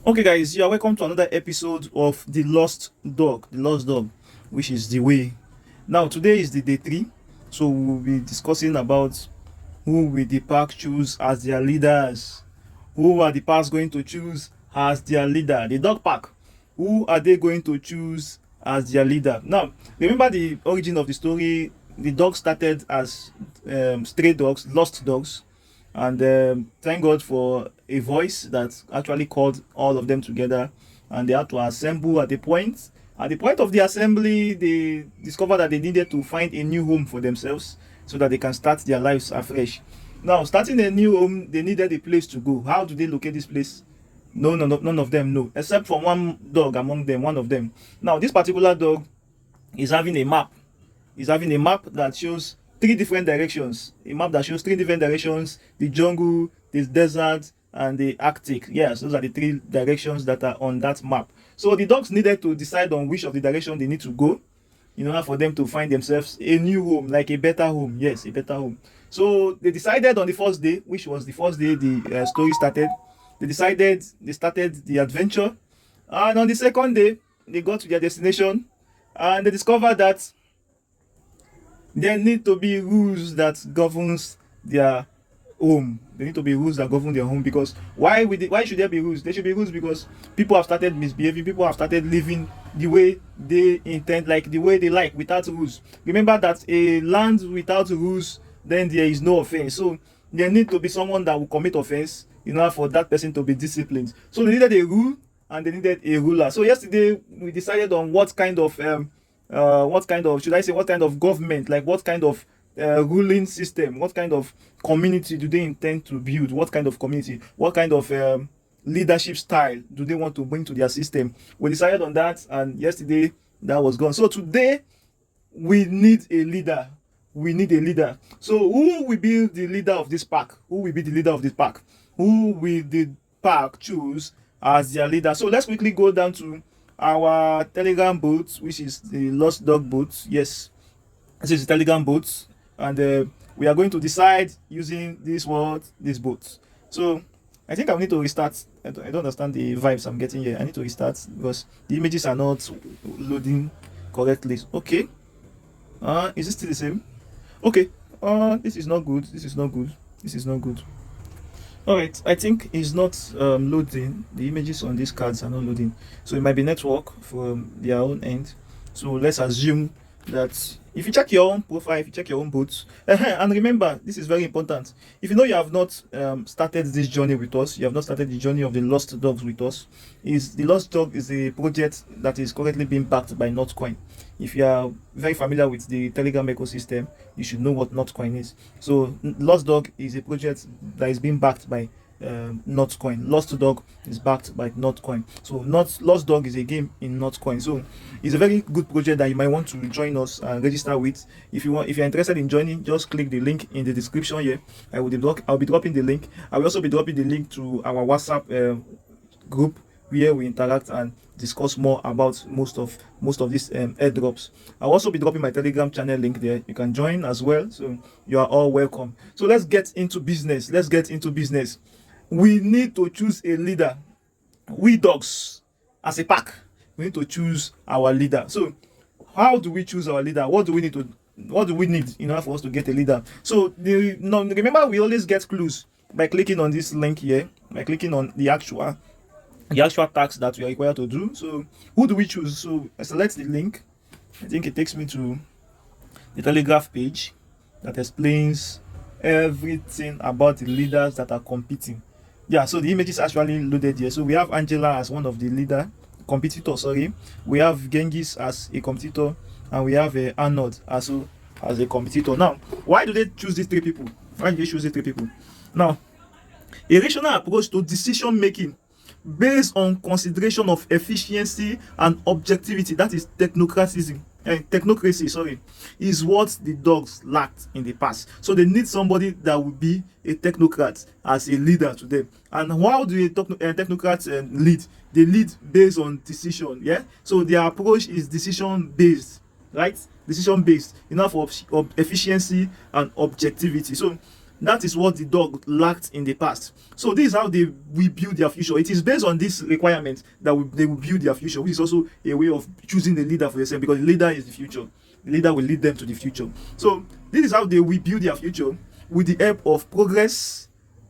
Okay, guys, you are welcome to another episode of the Lost Dog, which is the way. Now, today is the day three, so we'll be discussing about who will the pack choose as their leaders. Who are the packs going to choose as their leader? The dog pack. Who are they going to choose as their leader? Now, remember the origin of the story. The dog started as stray dogs, lost dogs, and thank God for a voice that actually called all of them together, and they had to assemble at the point. At the point of the assembly, they discovered that they needed to find a new home for themselves so that they can start their lives afresh. Now, starting a new home, they needed a place to go. How do they locate this place? No, no, no, none of them know, except for one dog among them, one of them. Now, this particular dog is having a map. He's having a map that shows three different directions. A map that shows three different directions: the jungle, the desert, and the Arctic. Yes, those are the three directions that are on that map. So the dogs needed to decide on which of the direction they need to go in order for them to find themselves a new home, like a better home. Yes, a better home. So they decided on the first day, which was the first day the story started. They started the adventure, and on the second day, they got to their destination, and they discovered that there need to be rules that governs their home. There need to be rules that govern their home, because why should there be rules? There should be rules because people have started misbehaving. People have started living the way they intend, like the way they like, without rules. Remember that a land without rules, then there is no offense. So there need to be someone that will commit offense in order for that person to be disciplined. So they needed a rule and they needed a ruler. So yesterday we decided on what kind of, should I say, what kind of government, like what kind of ruling system, what kind of community do they intend to build, what kind of community, what kind of leadership style do they want to bring to their system. We decided on that, and yesterday that was gone. So today we need a leader. We need a leader. So who will be the leader of this pack? Who will be the leader of this pack? Who will the pack choose as their leader? So let's quickly go down to our Telegram bot, which is the Lost Dog bot. Yes, this is the Telegram bot, and we are going to decide using this bot. So I think I need to restart. I don't understand the vibes I'm getting here. I need to restart because the images are not loading correctly. Okay. Is it still the same? Okay. This is not good. This is not good. This is not good. All right, I think it's not loading. The images on these cards are not loading, so it might be network from their own end. So let's assume that if you check your own profile, if you check your own boots, and remember, this is very important. If you know you have not started this journey with us, you have not started the journey of the Lost Dogs with us, is the Lost Dog is a project that is currently being backed by Notcoin. If you are very familiar with the Telegram ecosystem, you should know what Notcoin is. So Lost Dog is a project that is being backed by Notcoin. Lost Dog is backed by Notcoin. So Lost Dog is a game in Notcoin. So it's a very good project that you might want to join us and register with. If you're interested in joining, just click the link in the description here. I'll be dropping the link. I will also be dropping the link to our WhatsApp group where we interact and discuss more about most of these airdrops. I'll also be dropping my Telegram channel link there. You can join as well. So you are all welcome. So let's get into business. We need to choose a leader. We dogs, as a pack, we need to choose our leader. So how do we choose our leader? What do we need in order for us to get a leader? So remember, we always get clues by clicking on this link here, by clicking on the actual task that we are required to do. So who do we choose? So I select the link. I think it takes me to the Telegraph page that explains everything about the leaders that are competing. Yeah, so the image is actually loaded here. So we have Angela as one of the competitors. We have Genghis as a competitor, and we have Arnold as a competitor. Now, why do they choose these three people? Now, a rational approach to decision making based on consideration of efficiency and objectivity, that is technocracy, is what the dogs lacked in the past. So they need somebody that will be a technocrat as a leader to them. And how do technocrats lead? They lead based on decision. Yeah, so their approach is decision based, right? Decision based, enough of efficiency and objectivity. So That is what the dog lacked in the past. So this is how they will build their future. It is based on this requirement that they will build their future, which is also a way of choosing the leader for yourself, because the leader is the future. The leader will lead them to the future. So this is how they will build their future, with the help of progress,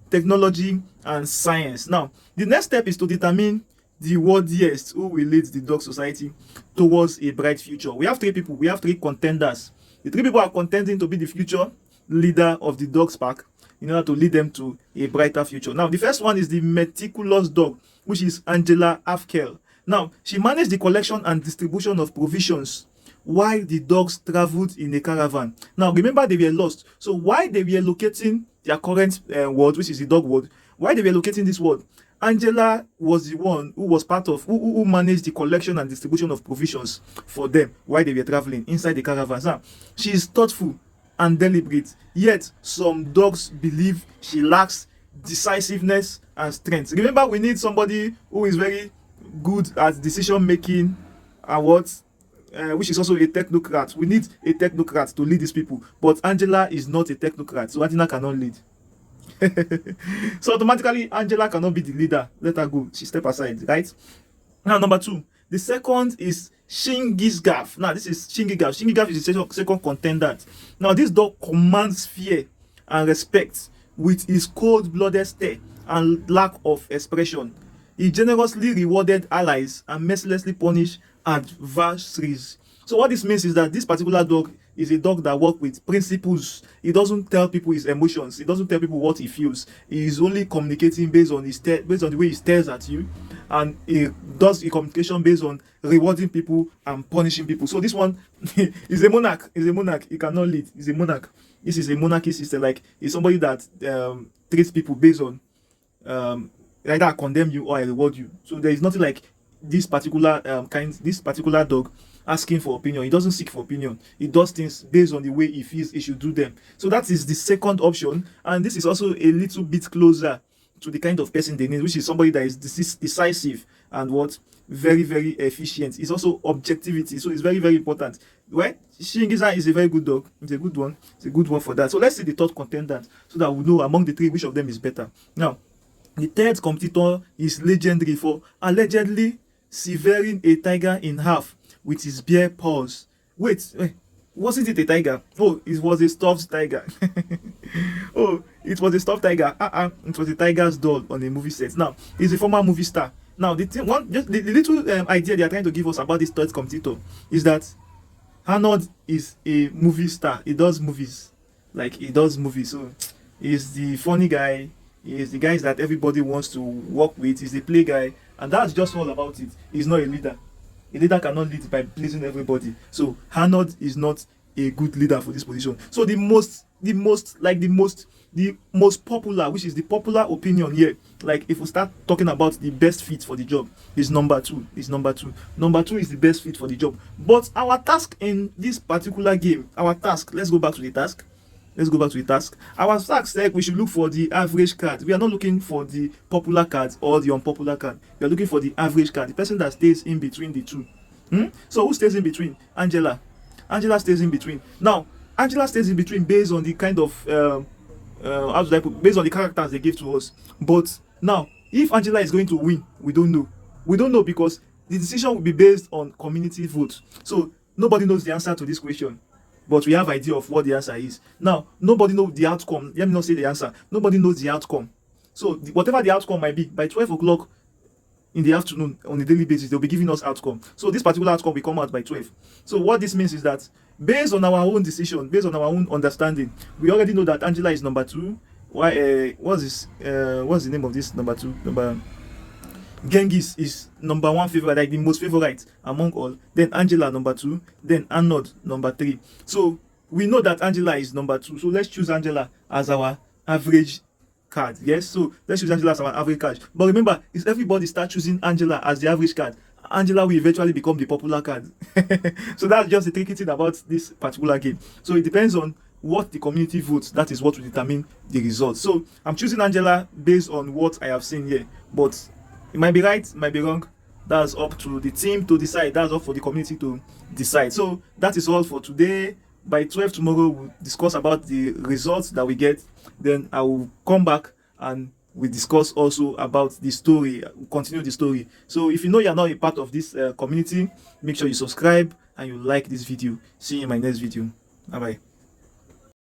technology, and science. Now, the next step is to determine the worthiest who will lead the dog society towards a bright future. We have three people. We have three contenders. The three people are contending to be the future leader of the dog's pack in order to lead them to a brighter future. Now, the first one is the meticulous dog, which is Angela Afkel. Now, she managed the collection and distribution of provisions while the dogs traveled in a caravan. Now, remember, they were lost. So while they were locating their current world, which is the dog world, while they were locating this world, Angela was the one who was part of, who managed the collection and distribution of provisions for them while they were traveling inside the caravans. Now, she is thoughtful and deliberate, yet some dogs believe she lacks decisiveness and strength. Remember, we need somebody who is very good at decision making and which is also a technocrat. We need a technocrat to lead these people, but Angela is not a technocrat, so Angela cannot lead. So automatically Angela cannot be the leader. Let her go. She step aside, right? Now, number two, the second is Shingisgaf. Now, this is Shingisgaf. Shingisgaf is the second contender. Now, this dog commands fear and respect with his cold-blooded stare and lack of expression. He generously rewarded allies and mercilessly punished adversaries. So what this means is that this particular dog is a dog that works with principles. He doesn't tell people his emotions. He doesn't tell people what he feels. He is only communicating based on based on the way he stares at you, and he does the communication based on rewarding people and punishing people. So this one is a monarch. He's a monarch. He cannot lead. He's a monarch. This is a monarchy system. Like, he's somebody that treats people based on either I condemn you or I reward you. So there is nothing like this particular this particular dog asking for opinion. He doesn't seek for opinion. He does things based on the way he feels he should do them. So that is the second option, and this is also a little bit closer to the kind of person they need, which is somebody that is decisive and very, very efficient. It's also objectivity, so it's very, very important. Well, Shingiza is a very good dog. It's a good one. It's a good one for that. So let's see the third contender, so that we know among the three which of them is better. Now, the third competitor is legendary for allegedly severing a tiger in half with his bare paws. Wait, wasn't it a tiger? Oh, it was a stuffed tiger. Oh, it was a stuffed tiger. It was a tiger's doll on a movie set. Now, he's a former movie star. Now, the little idea they are trying to give us about this third competitor is that Arnold is a movie star. He does movies. Like, he does movies. So, he's the funny guy. He's the guys that everybody wants to work with. He's the play guy. And that's just all about it. He's not a leader. A leader cannot lead by pleasing everybody. So Arnold is not a good leader for this position. So the most popular, which is the popular opinion here, like if we start talking about the best fit for the job, is number two. Number two is the best fit for the job. But our task in this particular game, let's go back to the task. Our task said we should look for the average card. We are not looking for the popular card or the unpopular card. We are looking for the average card, the person that stays in between the two. So who stays in between? Angela. Angela stays in between. Now, Angela stays in between based on the kind of based on the characters they give to us. But now, if Angela is going to win, we don't know. We don't know because the decision will be based on community vote. So nobody knows the answer to this question, but we have idea of what the answer is. Now, nobody knows the outcome. Let me not say the answer. Nobody knows the outcome. So whatever the outcome might be, by 12 o'clock in the afternoon on a daily basis, they'll be giving us outcome. So this particular outcome will come out by 12. So what this means is that based on our own decision, based on our own understanding, we already know that Angela is number two. Why? What's the name of this number two? Genghis is number one favorite, like the most favorite among all. Then Angela number two. Then Arnold number three. So we know that Angela is number two. So let's choose Angela as our average card. Yes. So let's choose Angela as our average card. But remember, if everybody start choosing Angela as the average card, Angela will eventually become the popular card. So that's just the tricky thing about this particular game. So it depends on what the community votes. That is what will determine the results. So I'm choosing Angela based on what I have seen here, but it might be right, it might be wrong. That's up to the team to decide. That's up for the community to decide. So that is all for today. by 12 tomorrow we'll discuss about the results that we get. Then I will come back and we discuss also about the story, continue the story. So if you know you're not a part of this community, make sure you subscribe and you like this video. See you in my next video. Bye bye.